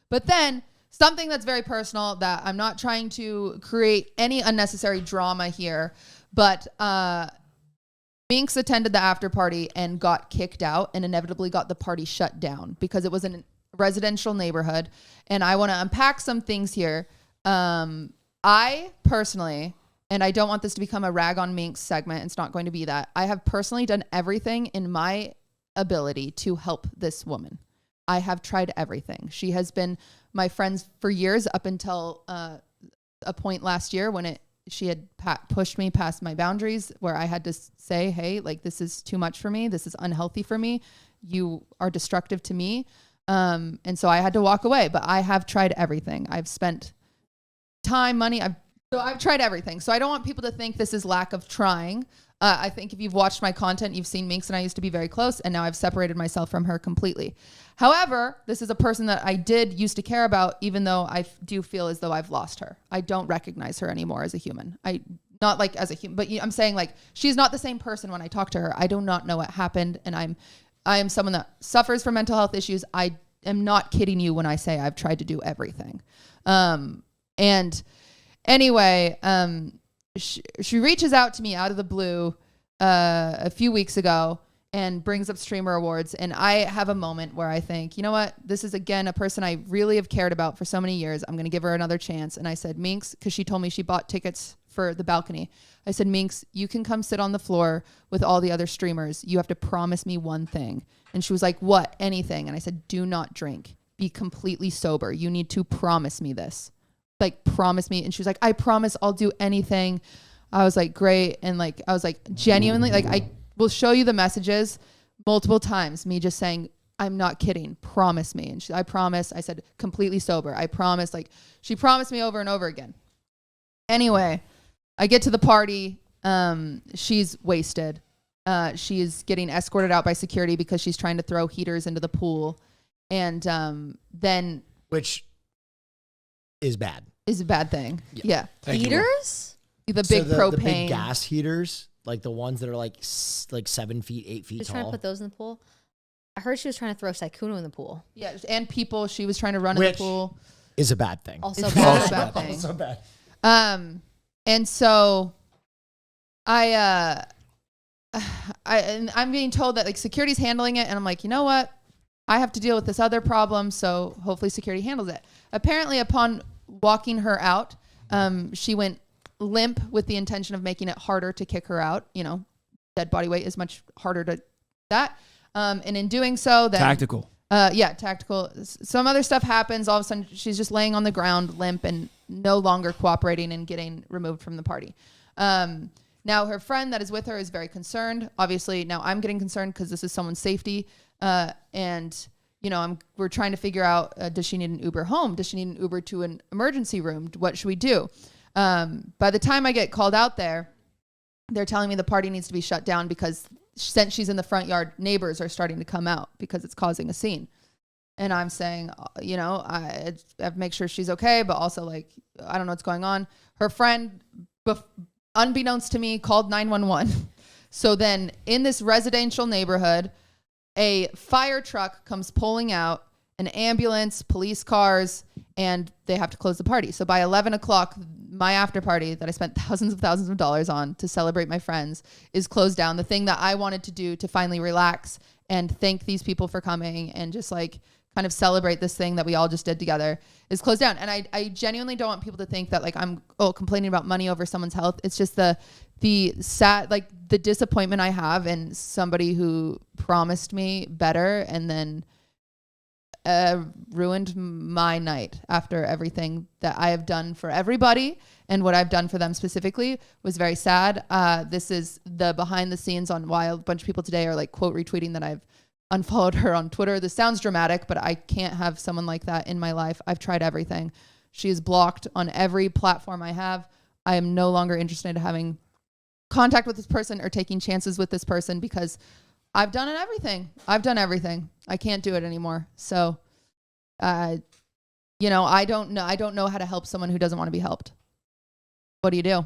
But then something that's very personal that I'm not trying to create any unnecessary drama here, but Minx attended the after party and got kicked out and inevitably got the party shut down because it was in a residential neighborhood. And I want to unpack some things here. I personally, and I don't want this to become a rag on Minx segment, it's not going to be that. I have personally done everything in my ability to help this woman. I have tried everything. She has been my friend for years up until a point last year when she had pushed me past my boundaries where I had to say, hey, like, this is too much for me. This is unhealthy for me. You are destructive to me. And so I had to walk away, but I have tried everything. I've spent time, money. I've tried everything. So I don't want people to think this is lack of trying. I think if you've watched my content, you've seen Minx and I used to be very close, and now I've separated myself from her completely. However, this is a person that I did used to care about, even though I do feel as though I've lost her. I don't recognize her anymore as a human. Not like as a human, but I'm saying like she's not the same person when I talk to her. I do not know what happened, and I am someone that suffers from mental health issues. I am not kidding you when I say I've tried to do everything. And anyway, she reaches out to me out of the blue a few weeks ago and brings up streamer awards. And I have a moment where I think, you know what? This is, again, a person I really have cared about for so many years. I'm going to give her another chance. And I said, Minx, because she told me she bought tickets for the balcony. I said, Minx, you can come sit on the floor with all the other streamers. You have to promise me one thing. And she was like, what? Anything. And I said, do not drink. Be completely sober. You need to promise me this. Like, promise me. And she was like, I promise I'll do anything. I was like, great. And like, I was like, genuinely, like, I will show you the messages multiple times, me just saying, I'm not kidding. Promise me. And I promise. I said, completely sober. I promise. Like, she promised me over and over again. Anyway, I get to the party. She's wasted. She's getting escorted out by security because she's trying to throw heaters into the pool. And then... Which is bad. Is a bad thing. Yeah. Heaters? The big propane. The big gas heaters, like the ones that are like 7 feet, 8 feet She was tall. trying to put those in the pool. I heard she was trying to throw Sykkuno in the pool. Yeah, and people she was trying to run in the pool. Is a bad thing. Also bad. Also bad. And so I'm being told that like security's handling it, and I'm like, you know what? I have to deal with this other problem, so hopefully security handles it. Apparently, upon walking her out, she went limp with the intention of making it harder to kick her out. You know, dead body weight is much harder to that. And in doing so, then tactical. Tactical. Some other stuff happens. All of a sudden, she's just laying on the ground, limp, and no longer cooperating and getting removed from the party. Now, her friend that is with her is very concerned. Obviously, now I'm getting concerned because this is someone's safety. And you know, we're trying to figure out, does she need an Uber home? Does she need an Uber to an emergency room? What should we do? By the time I get called out there, they're telling me the party needs to be shut down because since she's in the front yard, neighbors are starting to come out because it's causing a scene. And I'm saying, you know, I have to make sure she's okay, but also like, I don't know what's going on. Her friend, unbeknownst to me, called 911. So then in this residential neighborhood, a fire truck comes pulling out, an ambulance, police cars, and they have to close the party. So by 11 o'clock, my after party that I spent thousands of dollars on to celebrate my friends is closed down. The thing that I wanted to do to finally relax and thank these people for coming and just like kind of celebrate this thing that we all just did together is closed down. And I genuinely don't want people to think that like I'm complaining about money over someone's health. It's just the sad, like the disappointment I have in somebody who promised me better and then ruined my night after everything that I have done for everybody, and what I've done for them specifically was very sad. This is the behind the scenes on why a bunch of people today are like quote retweeting that I've unfollowed her on Twitter. This sounds dramatic, but I can't have someone like that in my life. I've tried everything. She is blocked on every platform I have. I am no longer interested in having contact with this person or taking chances with this person because I've done everything. I can't do it anymore. So, you know, I don't know how to help someone who doesn't want to be helped. What do you do?